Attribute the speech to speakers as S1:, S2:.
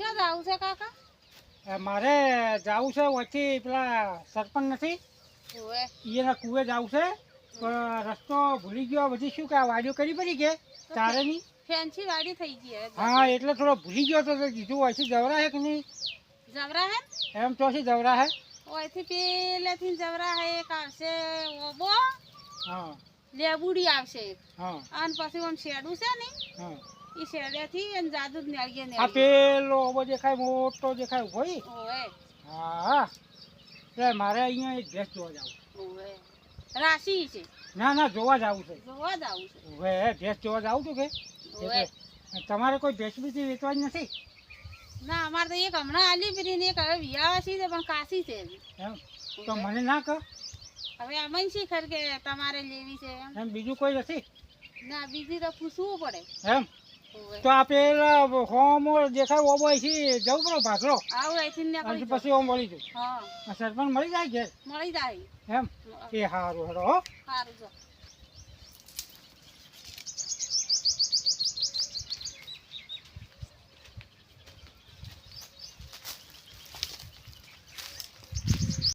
S1: ક્યાં જાવું છે કાકા?
S2: મારે જાવું છે વચ્ચે પેલા સરપંચ નથી
S1: ઓવે
S2: એના કુએ જાવું છે પણ રસ્તો ભૂલી ગયો બધી શું કે આ વાડીઓ કરી પડી કે તારે ની
S1: ફેન્સી વાડી થઈ ગઈ હવે.
S2: હા એટલે થોડો ભૂલી ગયો તો કીધું વચ્ચે જવરા હે કે નહીં
S1: જવરા હે
S2: એમ તો શી જવરા હે
S1: ઓયથી પેલેથી જવરા હે એક આવશે ઓબો
S2: હા
S1: લેબુડી આવશે એક
S2: હા
S1: અને પછી ઓમ શેડું છે ને
S2: હા
S1: ઈ શેડેથી એને જાદુ જ નેળીએ
S2: આ
S1: નેળીએ.
S2: પેલો ઓબો દેખાય મોટો દેખાય ભાઈ
S1: ઓવે
S2: હા એટલે મારે અહીંયા એક ભેંસ જોવા જાવું
S1: ઓવે રાશી છે
S2: ના ના જોવા જાવું છે
S1: જોવા જ આવું છે.
S2: હવે ભેંસ જોવા જાવું છું કે
S1: ઓવે
S2: તમારે કોઈ ભેંસ બીજી વેચવાની નથી
S1: ના અમારે તો એક હમણાં આલી પીરી ને એક હવે વિયાવાસી છે પણ કાશી છે હજી.
S2: એમ તો મને ના કહો
S1: હવે આમાં શી ખર કે તમારે લેવી છે એમ.
S2: એમ બીજું કોઈ નથી
S1: ના બીજી તો પૂછવું પડે.
S2: એમ
S1: ઓવે
S2: તો આ પેલા હોમ દેખાય ઓબો અહીંથી જવું પડે ભાગલો
S1: આવું અહીંથી ને
S2: અહીંથી
S1: નીકળી
S2: પછી ઓમ મળી જવું
S1: હા
S2: સરપંચ મળી જાય ઘેર
S1: મળી જાય.
S2: એમ એ સારું હેડો હો
S1: સારું જો